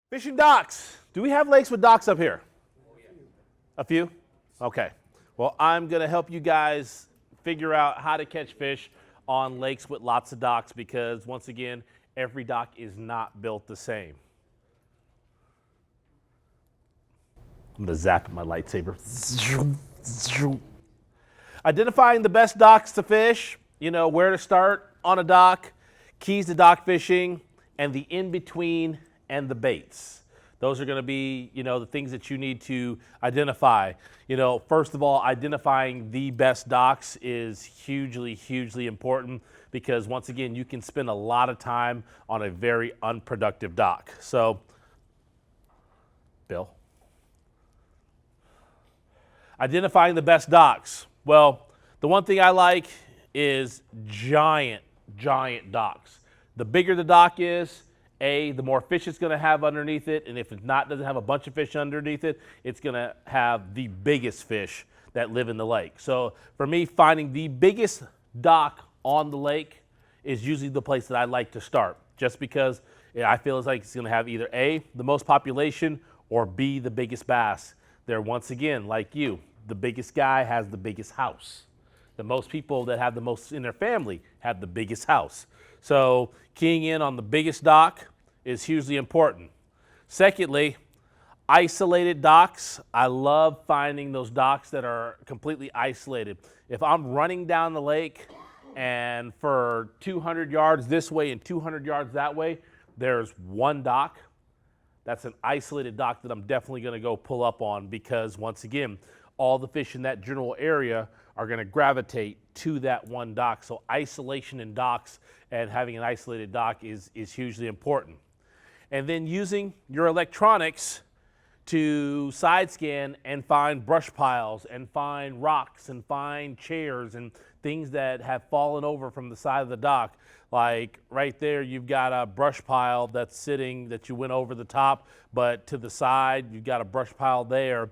Fishing docks. Do we have lakes with docks up here? A few? Okay. Well, I'm going to help you guys figure out how to catch fish on lakes with lots of docks because, once again, every dock is not built the same. I'm going to zap my lightsaber. Identifying the best docks to fish, where to start on a dock, keys to dock fishing, and the in-between and the baits. Those are going to be, the things that you need to identify. First of all, identifying the best docks is hugely, hugely important because, once again, you can spend a lot of time on a very unproductive dock. So, Bill. Identifying the best docks. Well, the one thing I like is giant docks. The bigger the dock is, the more fish it's going to have underneath it, and if it doesn't have a bunch of fish underneath it, it's going to have the biggest fish that live in the lake. So for me, finding the biggest dock on the lake is usually the place that I like to start, just because I feel it's going to have either A, the most population, or B, the biggest bass. They're, once again, like you, the biggest guy has the biggest house. The most people that have the most in their family have the biggest house. So keying in on the biggest dock is hugely important. Secondly, isolated docks. I love finding those docks that are completely isolated. If I'm running down the lake and for 200 yards this way and 200 yards that way, there's one dock, that's an isolated dock that I'm definitely going to go pull up on because, once again, all the fish in that general area are going to gravitate to that one dock. So isolation in docks and having an isolated dock is hugely important. And then using your electronics to side scan and find brush piles and find rocks and find chairs and things that have fallen over from the side of the dock. Like right there, you've got a brush pile that's sitting that you went over the top, but to the side, you've got a brush pile there.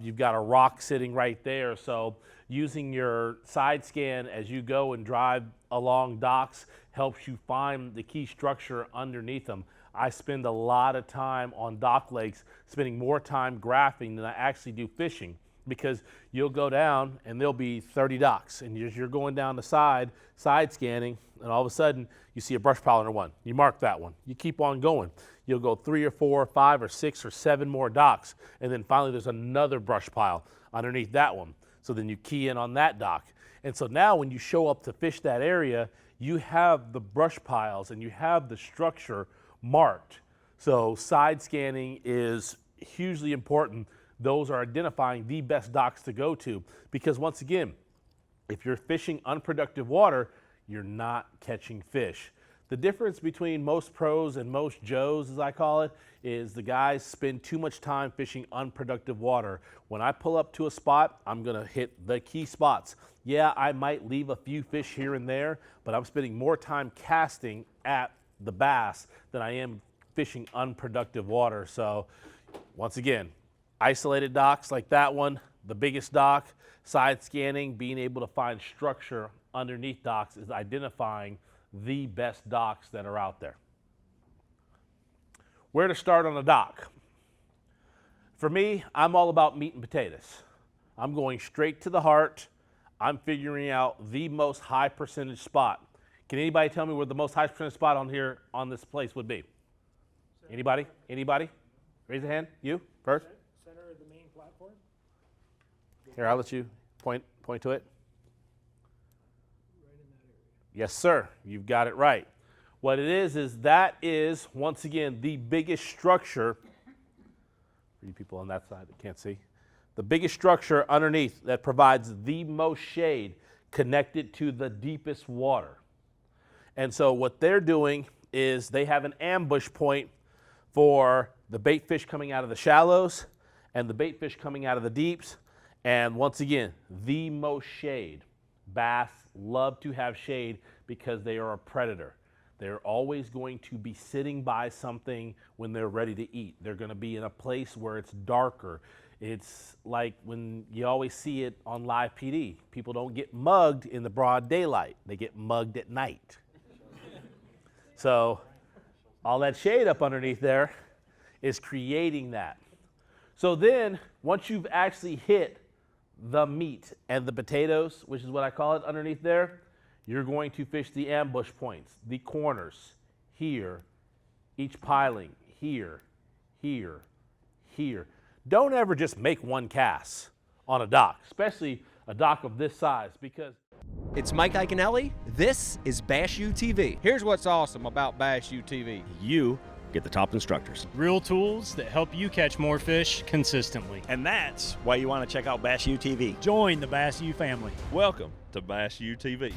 You've got a rock sitting right there. So using your side scan as you go and drive along docks helps you find the key structure underneath them. I spend a lot of time on dock lakes, spending more time graphing than I actually do fishing, because you'll go down and there'll be 30 docks and you're going down the side scanning, and all of a sudden you see a brush pile under one. You mark that one. You keep on going. You'll go 3 or 4 or 5 or 6 or 7 more docks, and then finally there's another brush pile underneath that one. So then you key in on that dock. And so now when you show up to fish that area, you have the brush piles and you have the structure marked. So side scanning is hugely important. Those are identifying the best docks to go to, because, once again, if you're fishing unproductive water, you're not catching fish. The difference between most pros and most Joes, as I call it, is the guys spend too much time fishing unproductive water. When I pull up to a spot, I'm going to hit the key spots. Yeah, I might leave a few fish here and there, but I'm spending more time casting at the bass than I am fishing unproductive water. So, once again, isolated docks like that one, the biggest dock, side scanning, being able to find structure underneath docks is identifying the best docks that are out there. Where to start on a dock? For me, I'm all about meat and potatoes. I'm going straight to the heart. I'm figuring out the most high percentage spot. Can anybody tell me where the most high percentage spot on this place would be? Anybody? Anybody? Raise a hand. You first. Center of the main platform. Here, I'll let you point to it. Right in that area. Yes, sir. You've got it right. What it is that is, once again, the biggest structure, for you people on that side that can't see, the biggest structure underneath that provides the most shade connected to the deepest water. And so what they're doing is they have an ambush point for the bait fish coming out of the shallows and the bait fish coming out of the deeps. And once again, the most shade. Bass love to have shade because they are a predator. They're always going to be sitting by something when they're ready to eat. They're going to be in a place where it's darker. It's like when you always see it on live PD. People don't get mugged in the broad daylight. They get mugged at night. So all that shade up underneath there is creating that. So then, once you've actually hit the meat and the potatoes, which is what I call it underneath there, you're going to fish the ambush points, the corners, here, each piling, here, here, here. Don't ever just make one cast on a dock, especially a dock of this size, because It's Mike Iaconelli. This is Bass U TV. Here's what's awesome about Bass U TV. You get the top instructors. Real tools that help you catch more fish consistently. And that's why you want to check out Bass U TV. Join the Bass U family. Welcome to Bass U TV.